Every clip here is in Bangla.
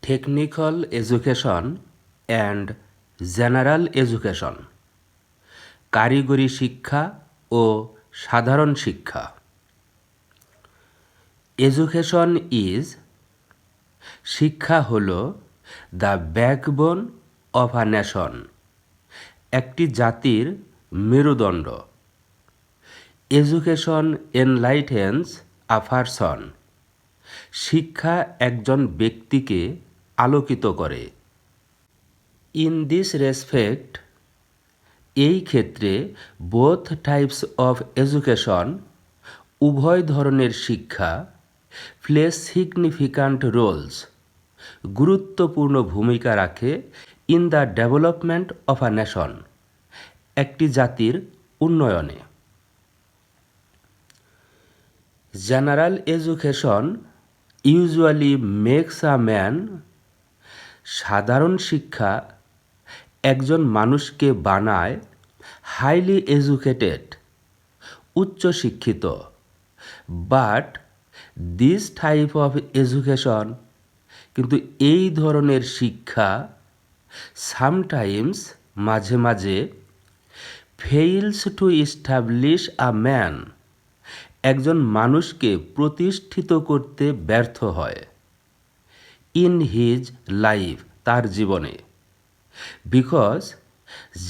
Technical education and general education, কারিগরি শিক্ষা ও সাধারণ শিক্ষা। এডুকেশন ইজ, শিক্ষা হল the backbone of a nation, একটি জাতির মেরুদণ্ড। এডুকেশন এনলাইটেন্স আ পারসন, শিক্ষা একজন ব্যক্তিকে আলোকিত করে। ইন দিস রেসপেক্ট, এই ক্ষেত্রে বোথ টাইপস অফ এডুকেশন, উভয় ধরনের শিক্ষা, প্লে সিগনিফিক্যান্ট রোলস, গুরুত্বপূর্ণ ভূমিকা রাখে in the development of a nation, একটি জাতির উন্নয়নে। General education usually makes a man, সাধারণ শিক্ষা একজন মানুষকে বানায় হাইলি এডুকেটেড, উচ্চশিক্ষিত। But this type of education, কিন্তু এই ধরনের শিক্ষা সামটাইমস, মাঝে মাঝে, fails to establish a man, একজন মানুষকে প্রতিষ্ঠিত করতে ব্যর্থ হয় ইন হিজ লাইফ, তার জীবনে। Because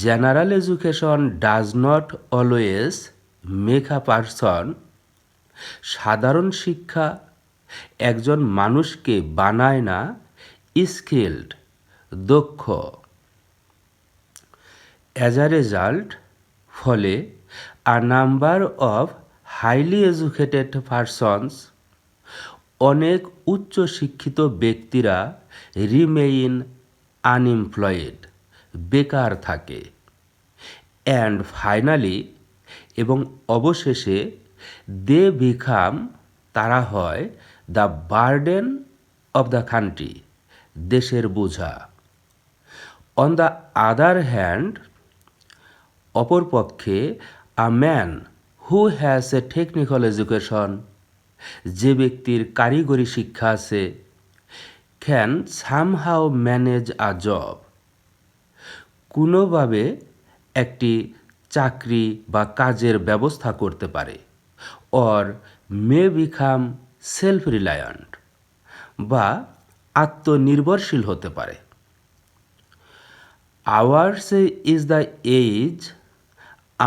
general education does not always make a person, সাধারণ শিক্ষা একজন মানুষকে বানায় না স্কিলড, দক্ষ। অ্যাজ আ রেজাল্ট, ফলে আ number of highly educated persons, অনেক উচ্চশিক্ষিত ব্যক্তিরা রিমেইন আনএমপ্লয়েড, বেকার থাকে। অ্যান্ড ফাইনালি, এবং অবশেষে, দে বিকাম, তারা হয় the burden of the country, দেশের বোঝা। অন দ্য আদার হ্যান্ড, অপরপক্ষে, a man who has a technical education, যে ব্যক্তির কারিগরি শিক্ষা আছে, can somehow manage a job, কোনোভাবে একটি চাকরি বা কাজের ব্যবস্থা করতে পারে। Or may become self reliant, বা আত্মনির্ভরশীল হতে পারে। আওয়ার্স ইজ দ্য এজ,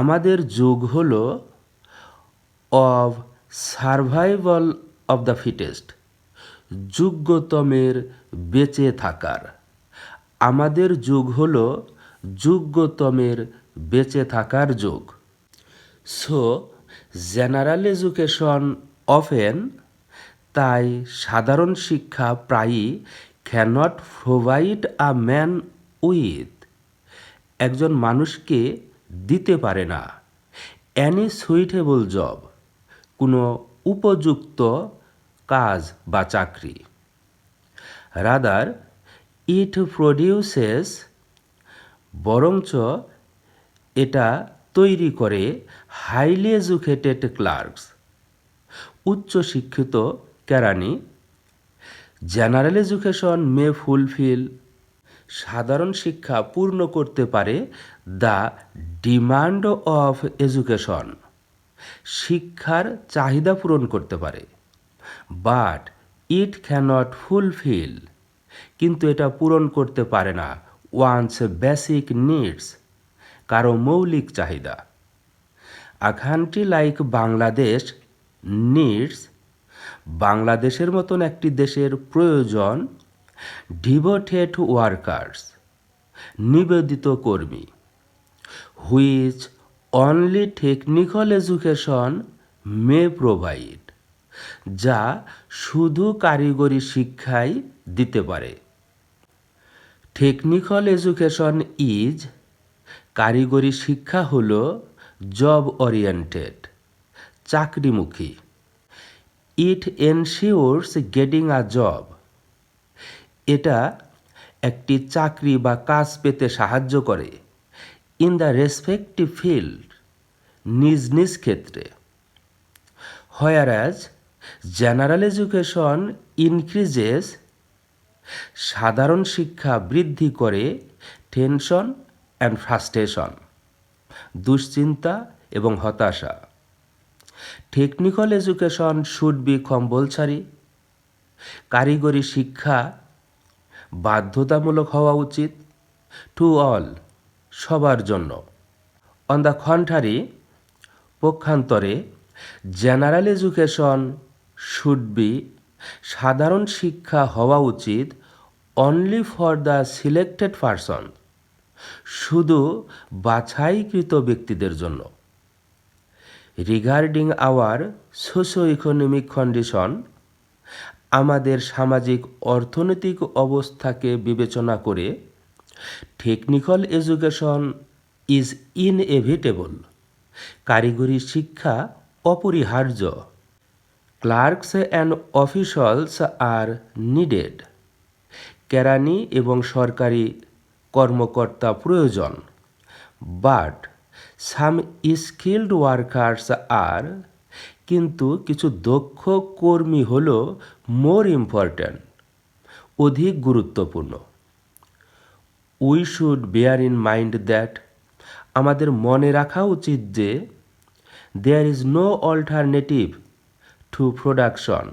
আমাদের যুগ হল of survival of the fittest, যোগ্যতমের বেঁচে থাকার। আমাদের যুগ হল যোগ্যতমের বেঁচে থাকার যুগ। সো জেনারেল এডুকেশন অফেন, তাই সাধারণ শিক্ষা প্রায়ই cannot provide a man with, একজন মানুষকে দিতে পারে না অ্যানি সুইটেবল জব, কোনো উপযুক্ত কাজ বা চাকরি। রাদার ইট প্রডিউসেস, বরঞ্চ এটা তৈরি করে হাইলি এডুকেটেড ক্লার্কস, উচ্চশিক্ষিত কেরানি। জেনারেল এডুকেশন মে ফুলফিল, সাধারণ শিক্ষা পূর্ণ করতে পারে দ্য ডিমান্ড অফ এডুকেশন, শিক্ষার চাহিদা পূরণ করতে পারে। বাট ইট ক্যানট ফুলফিল, কিন্তু এটা পূরণ করতে পারে না ওয়ান্স বেসিক নিডস, কারো মৌলিক চাহিদা। আ কান্ট্রি লাইক বাংলাদেশ নিডস, বাংলাদেশের মতন একটি দেশের প্রয়োজন ডিভোটেড ওয়ার্কার্স, নিবেদিত কর্মী, which only technical education May provide, যা শুধু কারিগরি শিক্ষাই দিতে পারে। টেকনিক্যাল এডুকেশন ইজ, কারিগরি শিক্ষা হল জব ওরিয়েন্টেড, চাকরিমুখী। It ensures getting a job, এটা একটি চাকরি বা কাজ পেতে সাহায্য করে ইন দ্য রেসপেক্টিভ ফিল্ড, নিজ নিজ ক্ষেত্রে। হোয়ারঅ্যাজ জেনারেল এডুকেশন ইনক্রিজেস, সাধারণ শিক্ষা বৃদ্ধি করে টেনশন অ্যান্ড ফ্রাস্ট্রেশন, দুশ্চিন্তা এবং হতাশা। Technical education should be compulsory. কারিগরি শিক্ষা বাধ্যতামূলক হওয়া উচিত। টু অল, সবার জন্য। অন দ্য কন্ট্রারি, পক্ষান্তরে, জেনারেল এডুকেশন শুড বি, সাধারণ শিক্ষা হওয়া উচিত only for the selected person, শুধু বাছাইকৃত ব্যক্তিদের জন্য। Regarding hour socio economic condition, আমাদের সামাজিক অর্থনৈতিক অবস্থাকে বিবেচনা করে টেকনিক্যাল এডুকেশন ইজ ইনএভিটেবল, কারিগরি শিক্ষা অপরিহার্য। Clerks and officials are needed, কেরানি এবং সরকারি কর্মকর্তা প্রয়োজন। But some skilled workers are, কিন্তু কিছু দক্ষ কর্মী হল মোর ইম্পর্ট্যান্ট, অধিক গুরুত্বপূর্ণ। We should bear in mind that, আমাদের মনে রাখা উচিত যে there is no alternative to production,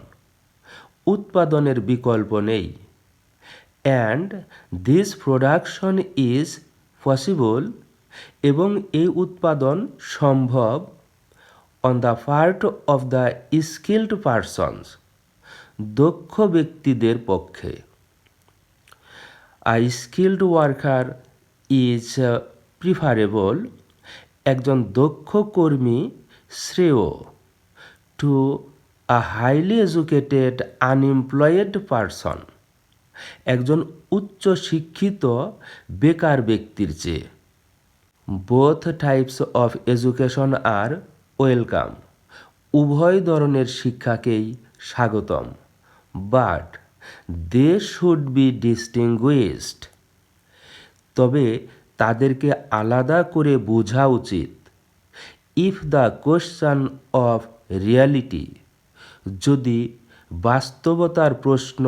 উৎপাদনের বিকল্প নেই। And this production is possible, এবং এই উৎপাদন সম্ভব on the part of the skilled persons, দক্ষ ব্যক্তিদের পক্ষে। A skilled worker is preferable, একজন দক্ষ কর্মী শ্রেয়, to a highly educated unemployed person, একজন উচ্চ শিক্ষিত বেকার ব্যক্তির চেয়ে। Both types of education are welcome, উভয় ধরনের শিক্ষাকেই স্বাগতম। But they should be distinguished, তবে তাদেরকে আলাদা করে বোঝা উচিত। If the question of reality, যদি বাস্তবতার প্রশ্ন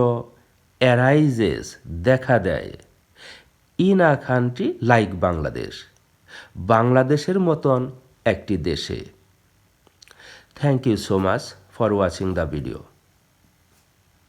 অ্যারাইজেস, দেখা দেয়, in a country like Bangladesh, বাংলাদেশের মতন একটি দেশে। Thank you so much for watching the video.